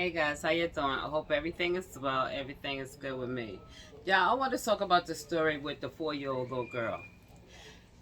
Hey guys, how you doing? I hope everything is well. Everything is good with me. Yeah, I want to talk about the story with the 4-year-old little girl.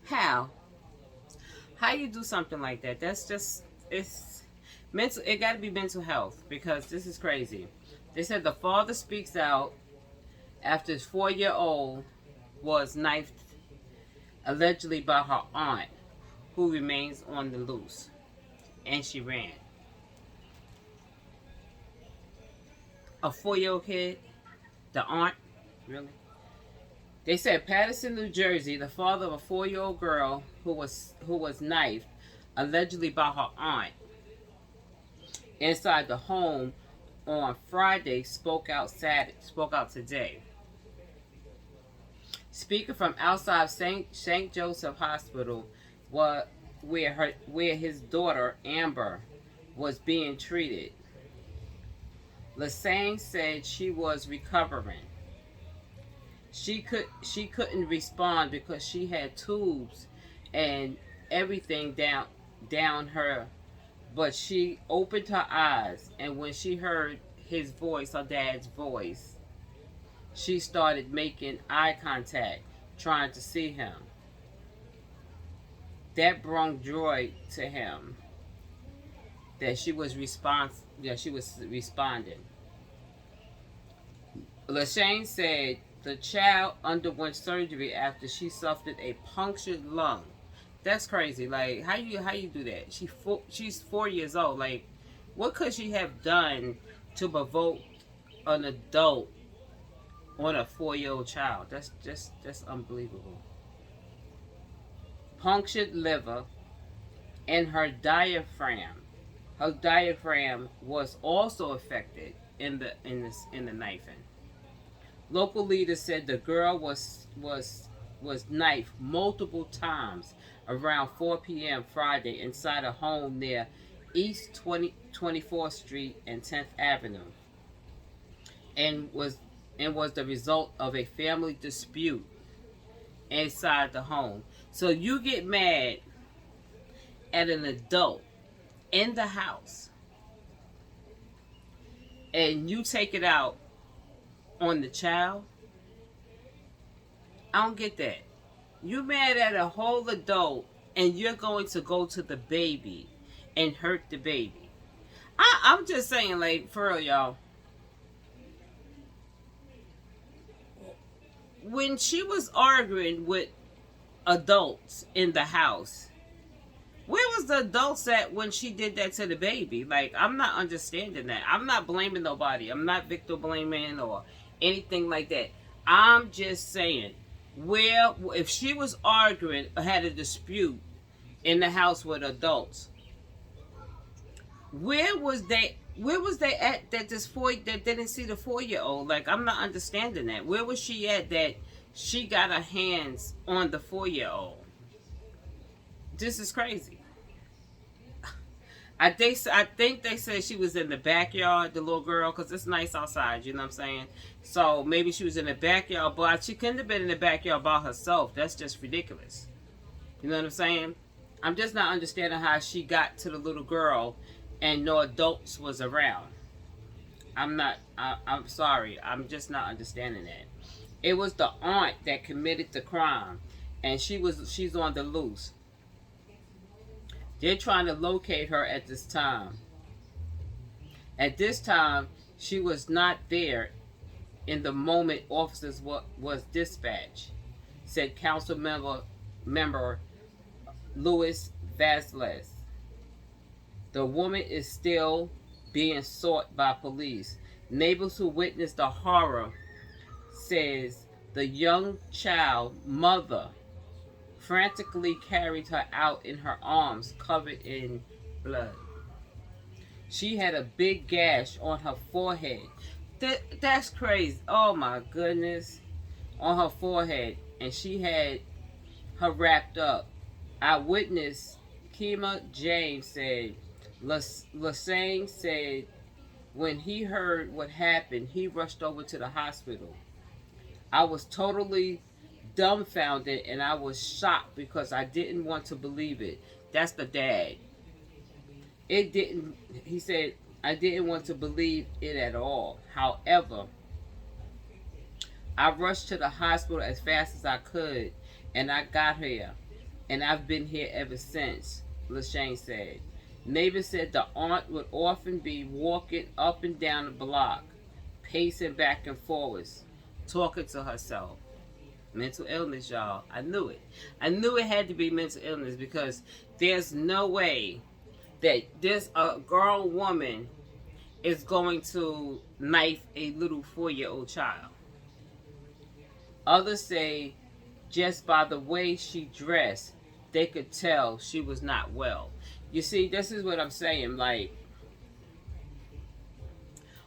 How? How you do something like that? That's just it's mental. It got to be mental health because this is crazy. They said the father speaks out after his 4-year-old was knifed allegedly by her aunt, who remains on the loose, and she ran. A 4-year-old kid, the aunt, really? They said Patterson, New Jersey, the father of a 4-year-old girl who was knifed, allegedly by her aunt, inside the home on Friday, spoke out today. Speaking from outside St. Joseph Hospital, where his daughter Amber was being treated, Lasagne said she was recovering. She couldn't respond because she had tubes and everything down her, but she opened her eyes, and when she heard his voice, her dad's voice, she started making eye contact, trying to see him. That brought joy to him that she was responding. Lasagne said the child underwent surgery after she suffered a punctured lung. That's crazy. Like how you do that? She's 4 years old. Like, what could she have done to provoke an adult on a 4-year-old child? That's unbelievable. Punctured liver and her diaphragm. Her diaphragm was also affected in the knifing. Local leaders said the girl was knifed multiple times around 4 p.m. Friday inside a home near East 24th Street and 10th Avenue, and was the result of a family dispute inside the home. So you get mad at an adult in the house and you take it out on the child. I don't get that. You mad at a whole adult and you're going to go to the baby and hurt the baby. I'm just saying, like, for real, y'all. When she was arguing with adults in the house, where was the adults at when she did that to the baby? Like, I'm not understanding that. I'm not blaming nobody. I'm not victim blaming or anything like that. I'm just saying, where if she was arguing or had a dispute in the house with adults, where was they at that didn't see the 4-year-old? Like, I'm not understanding that. Where was she at that she got her hands on the 4-year-old? This is crazy. I think they said she was in the backyard, the little girl, because it's nice outside, you know what I'm saying? So maybe she was in the backyard, but she couldn't have been in the backyard by herself. That's just ridiculous. You know what I'm saying? I'm just not understanding how she got to the little girl and no adults was around. I'm sorry. I'm just not understanding that. It was the aunt that committed the crime, and she's on the loose. They're trying to locate her at this time. At this time, she was not there in the moment officers was dispatched, said member Louis Vasquez. The woman is still being sought by police. Neighbors who witnessed the horror says the young child mother frantically carried her out in her arms covered in blood. She had a big gash on her forehead. That's crazy. Oh my goodness. On her forehead. And she had her wrapped up. Eyewitness Kima James said, Lasagne said when he heard what happened, he rushed over to the hospital. I was totally dumbfounded and I was shocked because I didn't want to believe it. That's the dad. It didn't, he said, I didn't want to believe it at all. However, I rushed to the hospital as fast as I could, and I got here, and I've been here ever since, LaShane said. Neighbors said the aunt would often be walking up and down the block, pacing back and forwards, talking to herself. Mental illness, y'all. I knew it. I knew it had to be mental illness, because there's no way that a grown woman is going to knife a little 4-year-old child. Others say just by the way she dressed, they could tell she was not well. You see, this is what I'm saying. Like,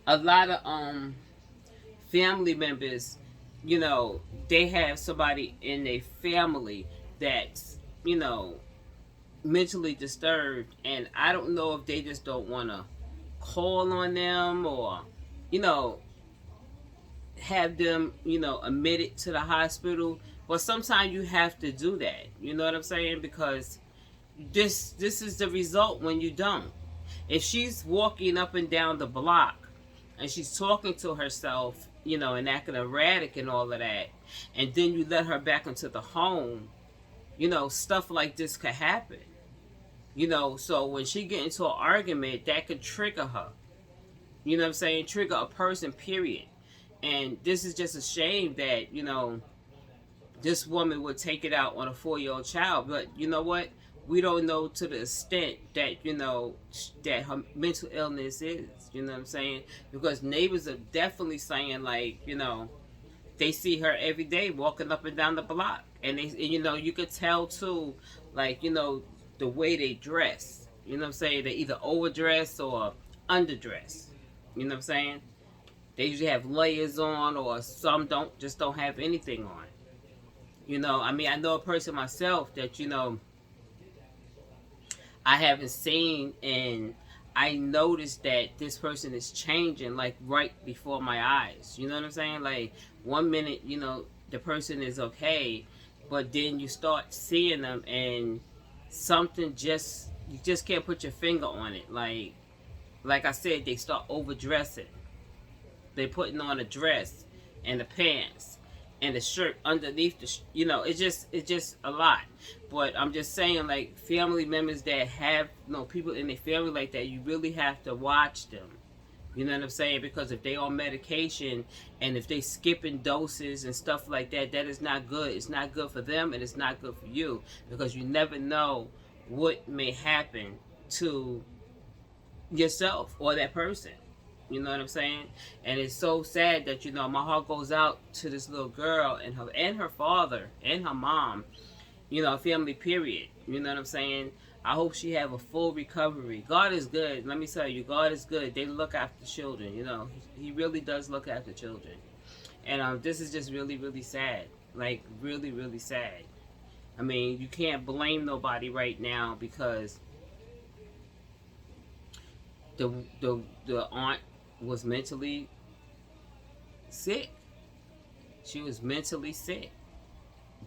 a lot of family members, you know, they have somebody in their family that's, you know, mentally disturbed, and I don't know if they just don't want to call on them, or, you know, have them, you know, admitted to the hospital. But sometimes you have to do that, you know what I'm saying? Because this is the result when you don't. If she's walking up and down the block and she's talking to herself, you know, and acting erratic and all of that, and then you let her back into the home, you know, stuff like this could happen. You know, so when she get into an argument, that could trigger her. You know what I'm saying? Trigger a person, period. And this is just a shame that, you know, this woman would take it out on a 4-year-old child. But you know what? We don't know to the extent that, you know, that her mental illness is. You know what I'm saying? Because neighbors are definitely saying, like, you know, they see her every day walking up and down the block. And you know, you could tell too, like, you know, the way they dress. You know what I'm saying? They either overdress or underdress. You know what I'm saying? They usually have layers on, or some don't have anything on. You know, I mean, I know a person myself that, you know, I haven't seen, and I noticed that this person is changing, like, right before my eyes. You know what I'm saying? Like, one minute, you know, the person is okay, but then you start seeing them and something you just can't put your finger on it. Like I said, they start overdressing. They're putting on a dress and the pants and the shirt underneath the, you know, it's just a lot. But I'm just saying, like, family members that have, you know, people in their family like that, you really have to watch them. You know what I'm saying? Because if they on medication and if they skipping doses and stuff like that, that is not good. It's not good for them, and it's not good for you, because you never know what may happen to yourself or that person. You know what I'm saying? And it's so sad that, you know, my heart goes out to this little girl and her father and her mom, you know, family, period. You know what I'm saying? I hope she have a full recovery. God is good. Let me tell you, God is good. They look after children, you know. He really does look after children. And this is just really, really sad. Like, really, really sad. I mean, you can't blame nobody right now, because the aunt was mentally sick. She was mentally sick.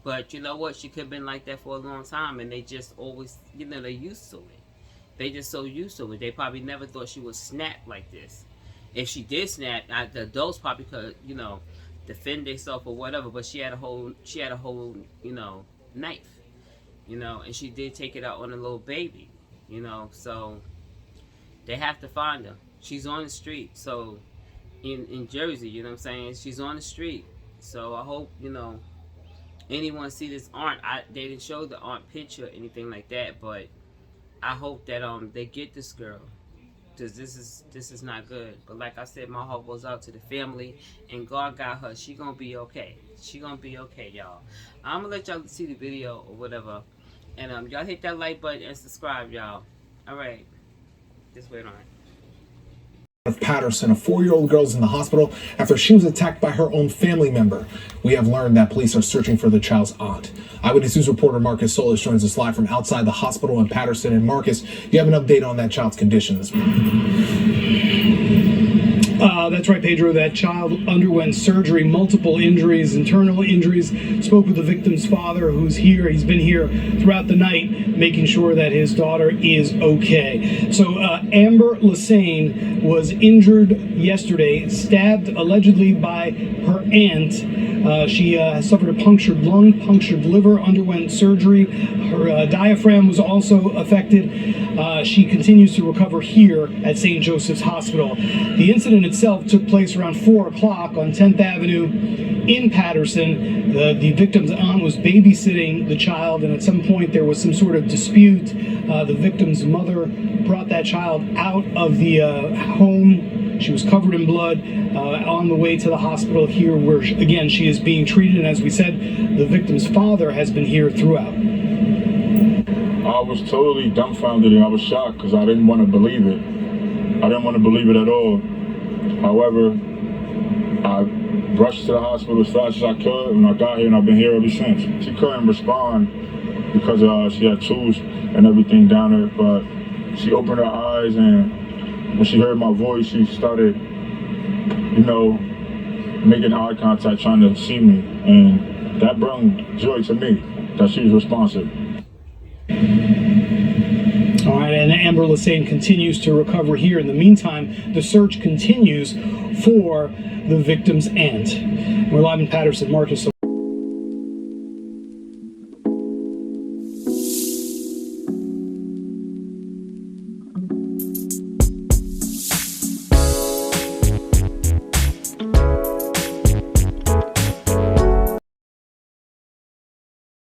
But you know what? She could have been like that for a long time, and they just always, you know, they're used to it. They just so used to it. They probably never thought she would snap like this. If she did snap, the adults probably could, you know, defend themselves or whatever. But she had a whole, you know, knife, you know, and she did take it out on a little baby, you know. So they have to find her. She's on the street. So in Jersey, you know what I'm saying? She's on the street. So I hope, you know, anyone see this aunt. They didn't show the aunt picture or anything like that, but I hope that they get this girl, because this is not good. But like I said, my heart goes out to the family, and God got her. She gonna be okay. She gonna be okay, y'all. I'm gonna let y'all see the video or whatever, and y'all hit that like button and subscribe, y'all. All right, just wait on it. Of Patterson, a 4-year-old girl is in the hospital after she was attacked by her own family member. We have learned that police are searching for the child's aunt. Eyewitness News reporter Marcus Solis joins us live from outside the hospital in Patterson. And Marcus, you have an update on that child's condition this morning? That's right, Pedro. That child underwent surgery, multiple injuries, internal injuries. Spoke with the victim's father, who's here. He's been here throughout the night, making sure that his daughter is okay. So Amber Lassane was injured yesterday, stabbed allegedly by her aunt. She suffered a punctured lung, punctured liver, underwent surgery. Her diaphragm was also affected. She continues to recover here at St. Joseph's Hospital. The incident itself took place around 4 o'clock on 10th Avenue in Patterson. The victim's aunt was babysitting the child, and at some point there was some sort of dispute. The victim's mother brought that child out of the home. She was covered in blood on the way to the hospital here, where, again, she is being treated. And as we said, the victim's father has been here throughout. I was totally dumbfounded and I was shocked because I didn't want to believe it. I didn't want to believe it at all. However, I rushed to the hospital as fast as I could when I got here, and I've been here ever since. She couldn't respond because she had tools and everything down there, but she opened her eyes, and when she heard my voice, she started, making eye contact, trying to see me, and that brought joy to me that she was responsive. All right, and Amber Lassane continues to recover here. In the meantime, the search continues for the victim's aunt. We're live in Patterson. Marcus.